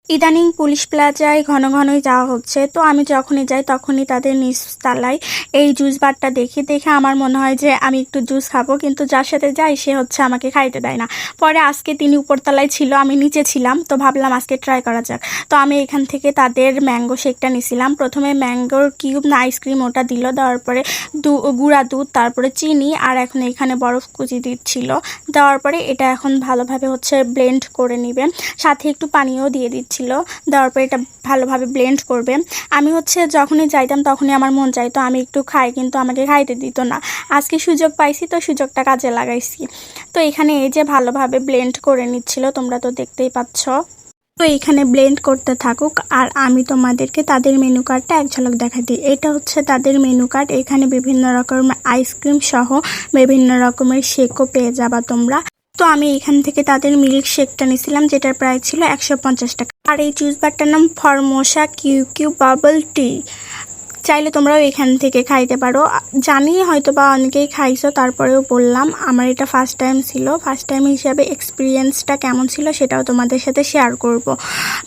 ইদানিং পুলিশ প্লাজায় ঘন ঘনই যাওয়া হচ্ছে, তো আমি যখনই যাই তখনই তাদের নিচতলায় এই জুস বারটা দেখে আমার মনে হয় যে আমি একটু জুস খাবো, কিন্তু যার সাথে যাই সে হচ্ছে আমাকে খাইতে দেয় না। পরে আজকে তিনি উপরতলায় ছিল, আমি নিচে ছিলাম, তো ভাবলাম আজকে ট্রাই করা যাক। তো আমি এখান থেকে তাদের ম্যাঙ্গো শেকটা নিছিলাম। প্রথমে ম্যাঙ্গোর কিউব না আইসক্রিম ওটা দিল, দেওয়ার পরে গুঁড়া দুধ, তারপরে চিনি, আর এখন এখানে বরফ কুচি দিচ্ছিল। দেওয়ার পরে এটা এখন ভালোভাবে হচ্ছে ব্লেন্ড করে নিবে, সাথে একটু পানিও দিয়ে দিচ্ছিল। দেওয়ার পরে এটা ভালোভাবে ব্লেন্ড করবে। আমি হচ্ছে যখনই যাইতাম তখনই আমার মন চাইতো আমি একটু খাই, কিন্তু আমাকে খাইতে দিত না। আজকে সুযোগ পাইছি, তো সুযোগটা কাজে লাগাইছি। তো এখানে এই যে ভালোভাবে ব্লেন্ড করে নিচ্ছিল, তোমরা তো দেখতেই পাচ্ছ। তো এখানে ব্লেন্ড করতে থাকুক, আর আমি তোমাদেরকে তাদের মেনু কার্ডটা এক ঝলক দেখাই দিই। এটা হচ্ছে তাদের মেনু কার্ড। এখানে বিভিন্ন রকমের আইসক্রিম সহ বিভিন্ন রকমের শেকও পেয়ে যাবা তোমরা। তো আমি এখান থেকে তাদের মিল্ক শেকটা নিয়েছিলাম, যেটার প্রাইস ছিল 150 টাকা। আর এই জুস বারটার নাম ফরমোসা কিউ বাবল টি। চাইলে তোমরাও এখান থেকে খাইতে পারো। জানি হয়তো বা অনেকেই খাইছো, তারপরেও বললাম আমার এটা ফার্স্ট টাইম ছিল। ফার্স্ট টাইম হিসাবে এক্সপিরিয়েন্সটা কেমন ছিল সেটাও তোমাদের সাথে শেয়ার করব।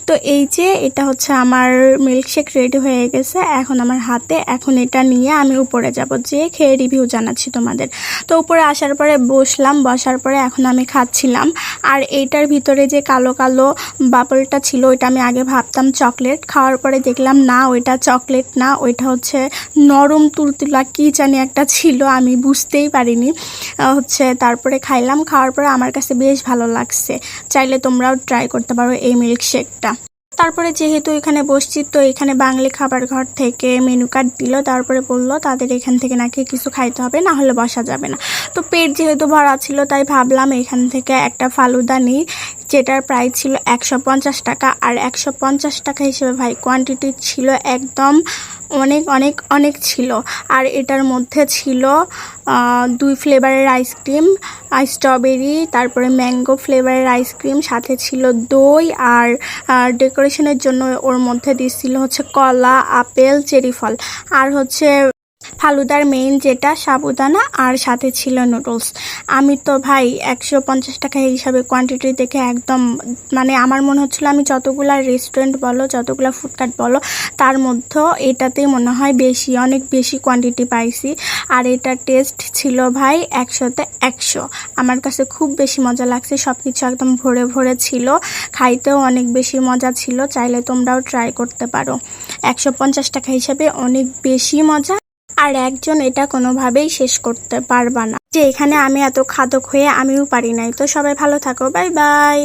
তো এই যে এটা হচ্ছে আমার মিল্কশেক রেডি হয়ে গেছে এখন আমার হাতে। এখন এটা নিয়ে আমি উপরে যাব, যে খেয়ে রিভিউ জানাচ্ছি তোমাদের। তো উপরে আসার পরে বসলাম, বসার পরে এখন আমি খাচ্ছিলাম। আর এইটার ভিতরে যে কালো কালো বাবলটা ছিল ওইটা আমি আগে ভাবতাম চকলেট, খাওয়ার পরে দেখলাম না, ওইটা চকলেট না, ওইটা হচ্ছে নরম তুলতুলা কি জানি একটা ছিল, আমি বুঝতেই পারিনি হচ্ছে। তারপরে খাইলাম, খাওয়ার পরে আমার কাছে বেশ ভালো লাগছে। চাইলে তোমরাও ট্রাই করতে পারো এই মিল্কশেকটা। তারপরে যেহেতু এখানে বসছি, তো এখানে বাঙালি খাবার ঘর থেকে মেনু কার্ড দিল। তারপরে বললো তাদের এখান থেকে নাকি কিছু খাইতে হবে, না হলে বসা যাবে না। তো পেট যেহেতু ভরা ছিল, তাই ভাবলাম এখান থেকে একটা ফালুদা নিই, যেটার প্রাইস ছিল 150 টাকা। আর 150 টাকা হিসেবে ভাই কোয়ান্টিটি ছিল একদম অনেক অনেক অনেক ছিল। আর এটার মধ্যে ছিল 2 ফ্লেভারের আইসক্রিম, স্ট্রবেরি, তারপরে ম্যাঙ্গো ফ্লেভারের আইসক্রিম, সাথে ছিল দই, আর ডেকোরেশনের জন্য ওর মধ্যে দিচ্ছিল হচ্ছে কলা, আপেল, চেরি ফল, আর হচ্ছে ফালুদার মেইন যেটা সাবুদানা, আর সাথে ছিল নুডলস। আমি তো ভাই 150 টাকা হিসাবে কোয়ান্টিটি দেখে একদম মানে আমার মনে হচ্ছিল আমি যতগুলা রেস্টুরেন্ট বলো, যতগুলা ফুডকার্ট বলো, তার মধ্যে এটাতেই মনে হয় বেশি, অনেক বেশি কোয়ান্টিটি পাইছি। আর এটার টেস্ট ছিল ভাই 100-তে 100। আমার কাছে খুব বেশি মজা লাগছে, সব কিছু একদম ভরে ভরে ছিল, খাইতেও অনেক বেশি মজা ছিল। চাইলে তোমরাও ট্রাই করতে পারো। 150 টাকা হিসাবে অনেক বেশি মজা, আর একজন এটা কোনোভাবেই শেষ করতে পারবা না। যে এখানে আমি এত খাদক হয়ে আমিও পারি নাই। তো সবাই ভালো থাকো, বাই বাই।